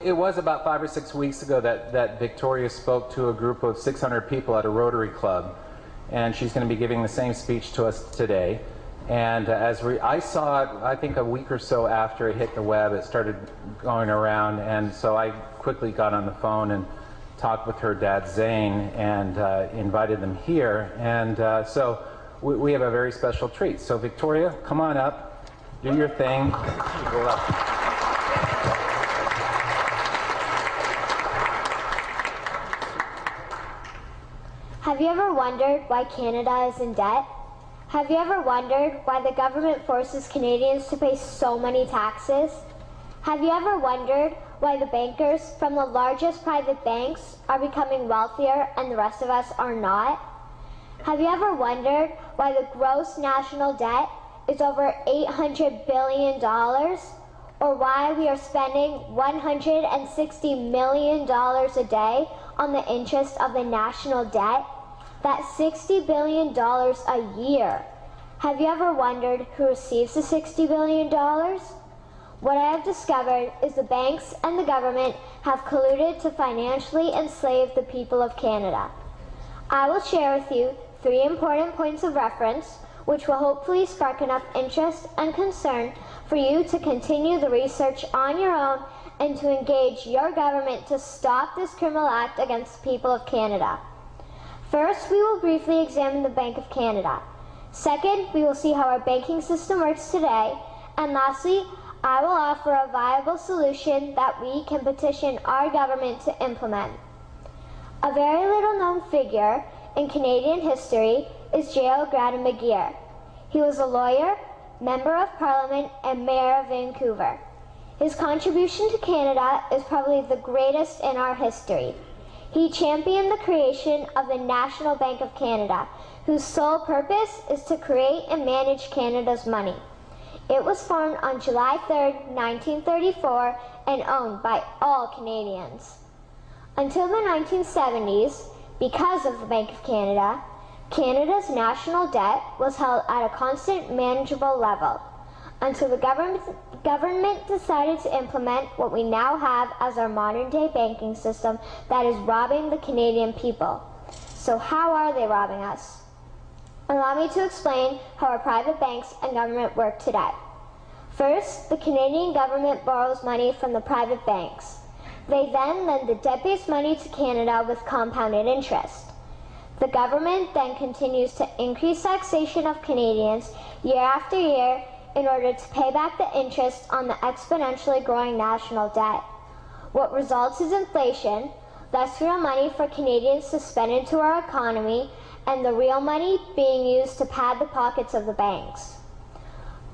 It was about 5 or 6 weeks ago that Victoria spoke to a group of 600 people at a Rotary Club, and she's going to be giving the same speech to us today. And I saw it, I think a week or so after it hit the web, it started going around, and so I quickly got on the phone and talked with her dad Zane and invited them here. And so we have a very special treat. So Victoria, come on up, do your thing. Go up. Have you ever wondered why Canada is in debt? Have you ever wondered why the government forces Canadians to pay so many taxes? Have you ever wondered why the bankers from the largest private banks are becoming wealthier and the rest of us are not? Have you ever wondered why the gross national debt is over $800 billion? Or why we are spending $160 million a day on the interest of the national debt? That's $60 billion a year. Have you ever wondered who receives the $60 billion? What I have discovered is the banks and the government have colluded to financially enslave the people of Canada. I will share with you 3 important points of reference which will hopefully spark enough interest and concern for you to continue the research on your own and to engage your government to stop this criminal act against the people of Canada. First, we will briefly examine the Bank of Canada. Second, we will see how our banking system works today. And lastly, I will offer a viable solution that we can petition our government to implement. A very little known figure in Canadian history is J.L. Gradon McGeer. He was a lawyer, Member of Parliament, and Mayor of Vancouver. His contribution to Canada is probably the greatest in our history. He championed the creation of the National Bank of Canada, whose sole purpose is to create and manage Canada's money. It was formed on July 3, 1934, and owned by all Canadians. Until the 1970s, because of the Bank of Canada, Canada's national debt was held at a constant, manageable level, until the government decided to implement what we now have as our modern-day banking system that is robbing the Canadian people. So how are they robbing us? Allow me to explain how our private banks and government work today. First, the Canadian government borrows money from the private banks. They then lend the debt-based money to Canada with compounded interest. The government then continues to increase taxation of Canadians year after year in order to pay back the interest on the exponentially growing national debt. What results is inflation, less real money for Canadians to spend into our economy, and the real money being used to pad the pockets of the banks.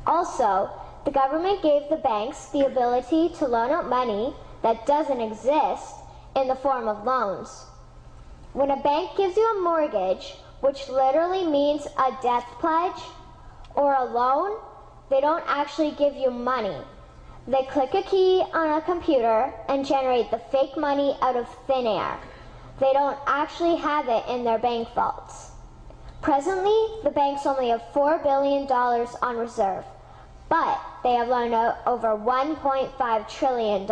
Also, the government gave the banks the ability to loan out money that doesn't exist in the form of loans. When a bank gives you a mortgage, which literally means a death pledge, or a loan, they don't actually give you money. They click a key on a computer and generate the fake money out of thin air. They don't actually have it in their bank vaults. Presently, the banks only have $4 billion on reserve, but they have loaned out over $1.5 trillion.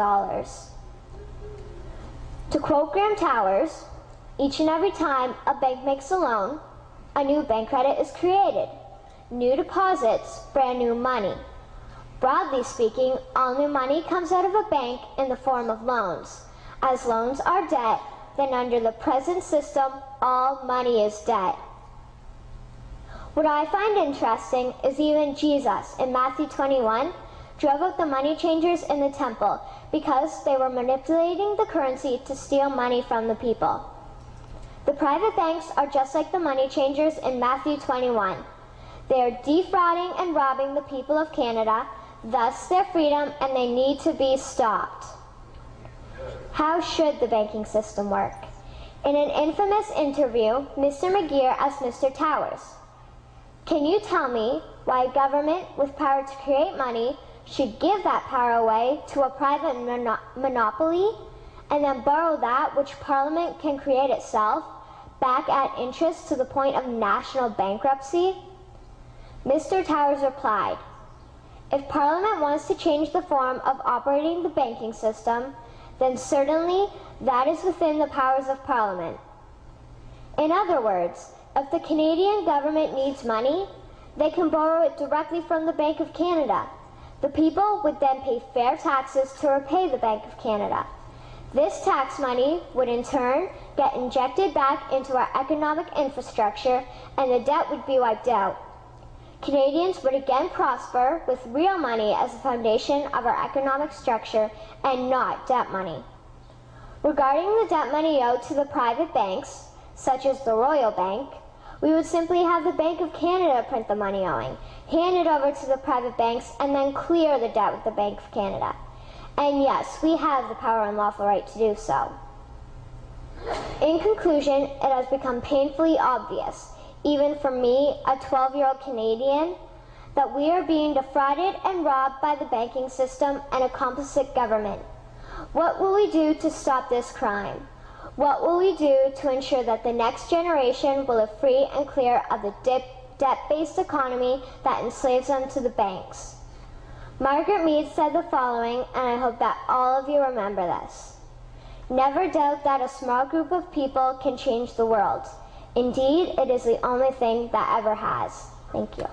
To quote Graham Towers, each and every time a bank makes a loan, a new bank credit is created. New deposits, brand new money. Broadly speaking, all new money comes out of a bank in the form of loans. As loans are debt, then under the present system, all money is debt. What I find interesting is even Jesus, in Matthew 21, drove out the money changers in the temple because they were manipulating the currency to steal money from the people. The private banks are just like the money changers in Matthew 21. They are defrauding and robbing the people of Canada, thus their freedom, and they need to be stopped. How should the banking system work? In an infamous interview, Mr. McGeer asked Mr. Towers, "Can you tell me why a government with power to create money should give that power away to a private monopoly and then borrow that which Parliament can create itself back at interest to the point of national bankruptcy?" Mr. Towers replied, "If Parliament wants to change the form of operating the banking system, then certainly that is within the powers of Parliament. In other words, if the Canadian government needs money, they can borrow it directly from the Bank of Canada. The people would then pay fair taxes to repay the Bank of Canada. This tax money would in turn get injected back into our economic infrastructure and the debt would be wiped out. Canadians would again prosper with real money as the foundation of our economic structure and not debt money. Regarding the debt money owed to the private banks, such as the Royal Bank, we would simply have the Bank of Canada print the money owing, hand it over to the private banks, and then clear the debt with the Bank of Canada. And yes, we have the power and lawful right to do so. In conclusion, it has become painfully obvious, even for me, a 12-year-old Canadian, that we are being defrauded and robbed by the banking system and a complicit government. What will we do to stop this crime? What will we do to ensure that the next generation will live free and clear of the debt-based economy that enslaves them to the banks? Margaret Mead said the following, and I hope that all of you remember this. Never doubt that a small group of people can change the world. Indeed, it is the only thing that ever has. Thank you.